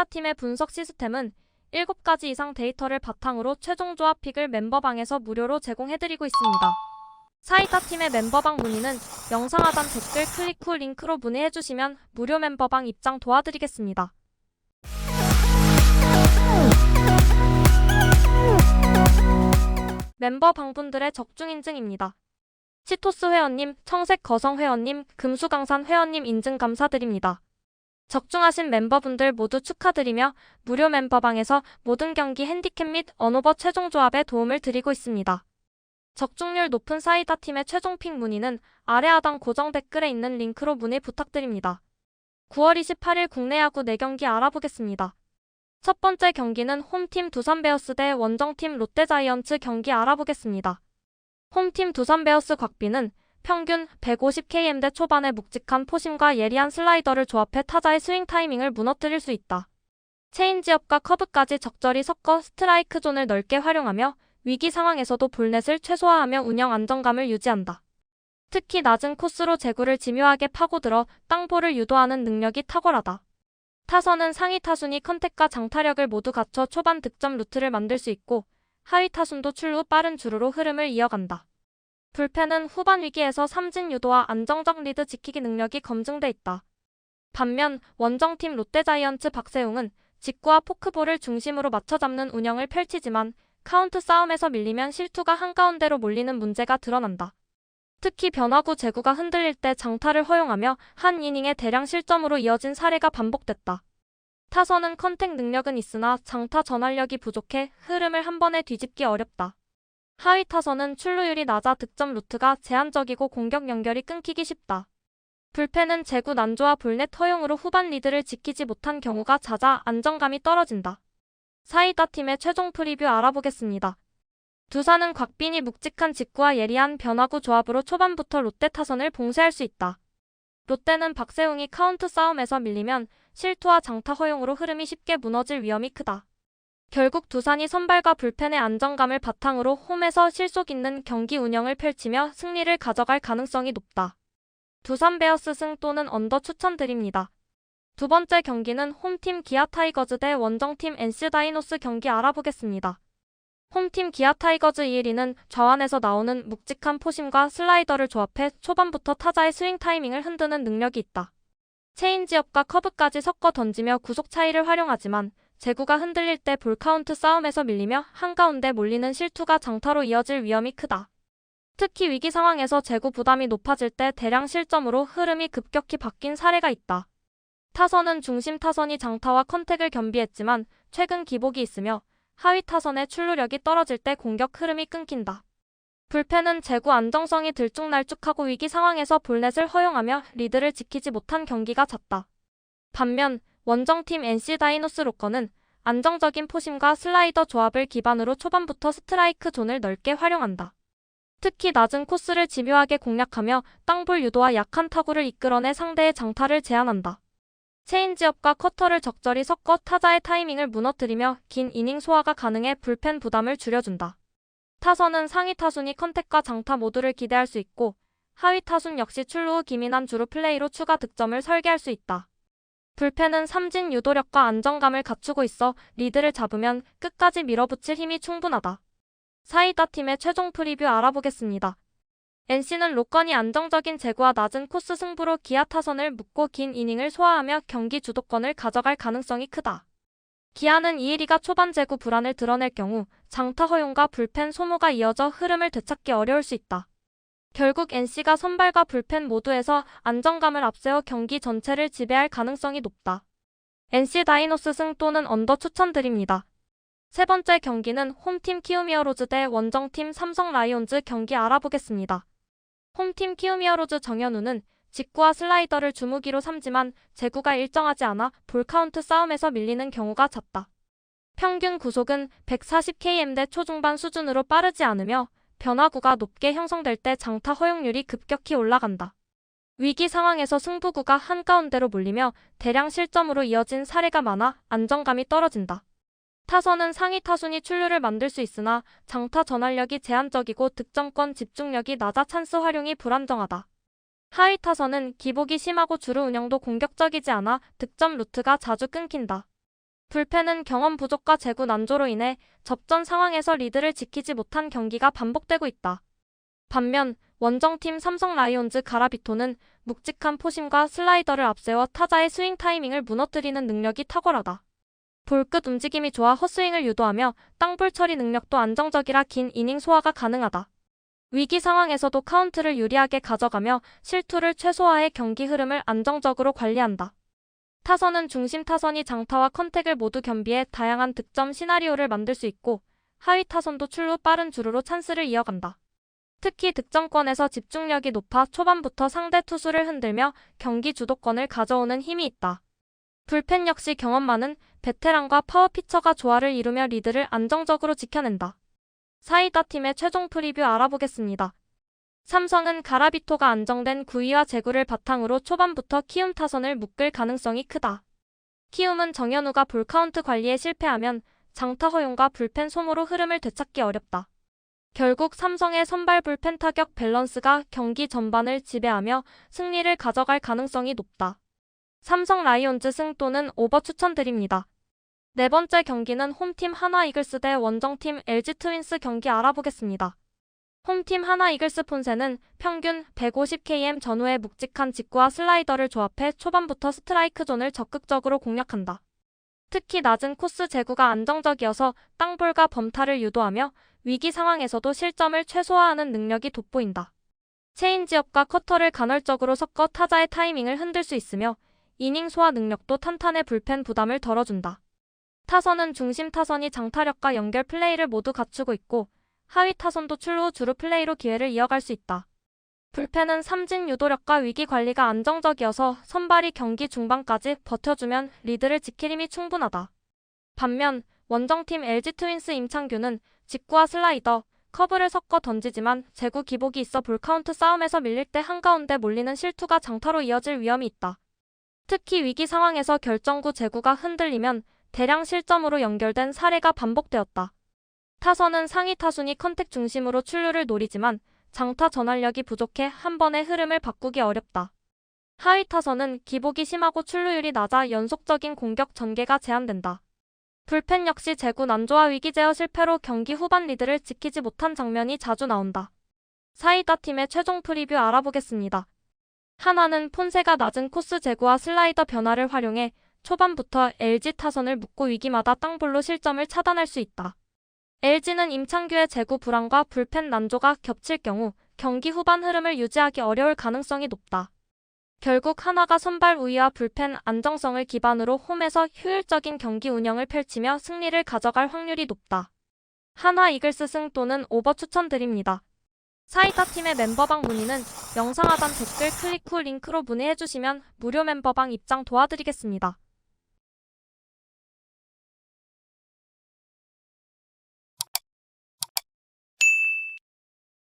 사이다팀의 분석 시스템은 7가지 이상 데이터를 바탕으로 최종 조합 픽을 멤버방에서 무료로 제공해드리고 있습니다. 사이다팀의 멤버방 문의는 영상 하단 댓글 클릭 후 링크로 문의해주시면 무료 멤버방 입장 도와드리겠습니다. 멤버방분들의 적중 인증입니다. 치토스 회원님, 청색 거성 회원님, 금수강산 회원님 인증 감사드립니다. 적중하신 멤버분들 모두 축하드리며 무료 멤버방에서 모든 경기 핸디캡 및 언오버 최종 조합에 도움을 드리고 있습니다. 적중률 높은 사이다팀의 최종 픽 문의는 아래 하단 고정 댓글에 있는 링크로 문의 부탁드립니다. 9월 28일 국내 야구 4경기 알아보겠습니다. 첫 번째 경기는 홈팀 두산베어스 대 원정팀 롯데자이언츠 경기 알아보겠습니다. 홈팀 두산베어스 곽비는 평균 150km대 초반의 묵직한 포심과 예리한 슬라이더를 조합해 타자의 스윙 타이밍을 무너뜨릴 수 있다. 체인지업과 커브까지 적절히 섞어 스트라이크 존을 넓게 활용하며 위기 상황에서도 볼넷을 최소화하며 운영 안정감을 유지한다. 특히 낮은 코스로 제구를 집요하게 파고들어 땅볼을 유도하는 능력이 탁월하다. 타선은 상위 타순이 컨택과 장타력을 모두 갖춰 초반 득점 루트를 만들 수 있고 하위 타순도 출루 빠른 주루로 흐름을 이어간다. 불펜은 후반 위기에서 삼진 유도와 안정적 리드 지키기 능력이 검증돼 있다. 반면 원정팀 롯데자이언츠 박세웅은 직구와 포크볼을 중심으로 맞춰 잡는 운영을 펼치지만 카운트 싸움에서 밀리면 실투가 한가운데로 몰리는 문제가 드러난다. 특히 변화구 제구가 흔들릴 때 장타를 허용하며 한 이닝에 대량 실점으로 이어진 사례가 반복됐다. 타선은 컨택 능력은 있으나 장타 전환력이 부족해 흐름을 한 번에 뒤집기 어렵다. 하위 타선은 출루율이 낮아 득점 루트가 제한적이고 공격 연결이 끊기기 쉽다. 불펜은 제구 난조와 볼넷 허용으로 후반 리드를 지키지 못한 경우가 잦아 안정감이 떨어진다. 사이다팀의 최종 프리뷰 알아보겠습니다. 두산은 곽빈이 묵직한 직구와 예리한 변화구 조합으로 초반부터 롯데 타선을 봉쇄할 수 있다. 롯데는 박세웅이 카운트 싸움에서 밀리면 실투와 장타 허용으로 흐름이 쉽게 무너질 위험이 크다. 결국 두산이 선발과 불펜의 안정감을 바탕으로 홈에서 실속 있는 경기 운영을 펼치며 승리를 가져갈 가능성이 높다. 두산 베어스 승 또는 언더 추천드립니다. 두 번째 경기는 홈팀 기아 타이거즈 대 원정팀 NC 다이노스 경기 알아보겠습니다. 홈팀 기아 타이거즈 2위는 좌완에서 나오는 묵직한 포심과 슬라이더를 조합해 초반부터 타자의 스윙 타이밍을 흔드는 능력이 있다. 체인지업과 커브까지 섞어 던지며 구속 차이를 활용하지만 제구가 흔들릴 때 볼카운트 싸움에서 밀리며 한가운데 몰리는 실투가 장타로 이어질 위험이 크다. 특히 위기 상황에서 제구 부담이 높아질 때 대량 실점으로 흐름이 급격히 바뀐 사례가 있다. 타선은 중심 타선이 장타와 컨택을 겸비했지만 최근 기복이 있으며 하위 타선의 출루력이 떨어질 때 공격 흐름이 끊긴다. 불펜은 제구 안정성이 들쭉날쭉하고 위기 상황에서 볼넷을 허용하며 리드를 지키지 못한 경기가 잦다. 반면 원정팀 NC 다이노스 로커는 안정적인 포심과 슬라이더 조합을 기반으로 초반부터 스트라이크 존을 넓게 활용한다. 특히 낮은 코스를 집요하게 공략하며 땅볼 유도와 약한 타구를 이끌어내 상대의 장타를 제한한다. 체인지업과 커터를 적절히 섞어 타자의 타이밍을 무너뜨리며 긴 이닝 소화가 가능해 불펜 부담을 줄여준다. 타선은 상위 타순이 컨택과 장타 모두를 기대할 수 있고 하위 타순 역시 출루 후 기민한 주루 플레이로 추가 득점을 설계할 수 있다. 불펜은 삼진 유도력과 안정감을 갖추고 있어 리드를 잡으면 끝까지 밀어붙일 힘이 충분하다. 사이다팀의 최종 프리뷰 알아보겠습니다. NC는 로건이 안정적인 제구와 낮은 코스 승부로 기아 타선을 묶고 긴 이닝을 소화하며 경기 주도권을 가져갈 가능성이 크다. 기아는 2위가 초반 제구 불안을 드러낼 경우 장타 허용과 불펜 소모가 이어져 흐름을 되찾기 어려울 수 있다. 결국 NC가 선발과 불펜 모두에서 안정감을 앞세워 경기 전체를 지배할 가능성이 높다. NC 다이노스 승 또는 언더 추천드립니다. 세 번째 경기는 홈팀 키움히어로즈 대 원정팀 삼성 라이온즈 경기 알아보겠습니다. 홈팀 키움히어로즈 정현우는 직구와 슬라이더를 주무기로 삼지만 제구가 일정하지 않아 볼카운트 싸움에서 밀리는 경우가 잦다. 평균 구속은 140km대 초중반 수준으로 빠르지 않으며 변화구가 높게 형성될 때 장타 허용률이 급격히 올라간다. 위기 상황에서 승부구가 한가운데로 몰리며 대량 실점으로 이어진 사례가 많아 안정감이 떨어진다. 타선은 상위 타순이 출루를 만들 수 있으나 장타 전환력이 제한적이고 득점권 집중력이 낮아 찬스 활용이 불안정하다. 하위 타선은 기복이 심하고 주루 운영도 공격적이지 않아 득점 루트가 자주 끊긴다. 불펜은 경험 부족과 제구 난조로 인해 접전 상황에서 리드를 지키지 못한 경기가 반복되고 있다. 반면 원정팀 삼성 라이온즈 가라비토는 묵직한 포심과 슬라이더를 앞세워 타자의 스윙 타이밍을 무너뜨리는 능력이 탁월하다. 볼끝 움직임이 좋아 헛스윙을 유도하며 땅볼 처리 능력도 안정적이라 긴 이닝 소화가 가능하다. 위기 상황에서도 카운트를 유리하게 가져가며 실투를 최소화해 경기 흐름을 안정적으로 관리한다. 타선은 중심 타선이 장타와 컨택을 모두 겸비해 다양한 득점 시나리오를 만들 수 있고 하위 타선도 출루 빠른 주루로 찬스를 이어간다. 특히 득점권에서 집중력이 높아 초반부터 상대 투수를 흔들며 경기 주도권을 가져오는 힘이 있다. 불펜 역시 경험 많은 베테랑과 파워 피처가 조화를 이루며 리드를 안정적으로 지켜낸다. 사이다 팀의 최종 프리뷰 알아보겠습니다. 삼성은 가라비토가 안정된 구위와 제구를 바탕으로 초반부터 키움 타선을 묶을 가능성이 크다. 키움은 정현우가 볼카운트 관리에 실패하면 장타 허용과 불펜 소모로 흐름을 되찾기 어렵다. 결국 삼성의 선발 불펜 타격 밸런스가 경기 전반을 지배하며 승리를 가져갈 가능성이 높다. 삼성 라이온즈 승 또는 오버 추천드립니다. 네 번째 경기는 홈팀 하나 이글스 대 원정팀 LG 트윈스 경기 알아보겠습니다. 홈팀 하나 이글스 폰세는 평균 150km 전후의 묵직한 직구와 슬라이더를 조합해 초반부터 스트라이크 존을 적극적으로 공략한다. 특히 낮은 코스 제구가 안정적이어서 땅볼과 범타를 유도하며 위기 상황에서도 실점을 최소화하는 능력이 돋보인다. 체인지업과 커터를 간헐적으로 섞어 타자의 타이밍을 흔들 수 있으며 이닝 소화 능력도 탄탄해 불펜 부담을 덜어준다. 타선은 중심 타선이 장타력과 연결 플레이를 모두 갖추고 있고 하위 타선도 출루 후 주루 플레이로 기회를 이어갈 수 있다. 불펜은 삼진 유도력과 위기 관리가 안정적이어서 선발이 경기 중반까지 버텨주면 리드를 지킬 힘이 충분하다. 반면 원정팀 LG 트윈스 임창규는 직구와 슬라이더, 커브를 섞어 던지지만 제구 기복이 있어 볼카운트 싸움에서 밀릴 때 한가운데 몰리는 실투가 장타로 이어질 위험이 있다. 특히 위기 상황에서 결정구 제구가 흔들리면 대량 실점으로 연결된 사례가 반복되었다. 타선은 상위 타순이 컨택 중심으로 출루를 노리지만 장타 전환력이 부족해 한 번의 흐름을 바꾸기 어렵다. 하위 타선은 기복이 심하고 출루율이 낮아 연속적인 공격 전개가 제한된다. 불펜 역시 제구 난조와 위기 제어 실패로 경기 후반 리드를 지키지 못한 장면이 자주 나온다. 사이다 팀의 최종 프리뷰 알아보겠습니다. 하나는 폰세가 낮은 코스 제구와 슬라이더 변화를 활용해 초반부터 LG 타선을 묶고 위기마다 땅볼로 실점을 차단할 수 있다. LG는 임창규의 제구 불안과 불펜 난조가 겹칠 경우 경기 후반 흐름을 유지하기 어려울 가능성이 높다. 결국 하나가 선발 우위와 불펜 안정성을 기반으로 홈에서 효율적인 경기 운영을 펼치며 승리를 가져갈 확률이 높다. 하나 이글스 승 또는 오버 추천드립니다. 사이다 팀의 멤버방 문의는 영상 하단 댓글 클릭 후 링크로 문의해주시면 무료 멤버방 입장 도와드리겠습니다.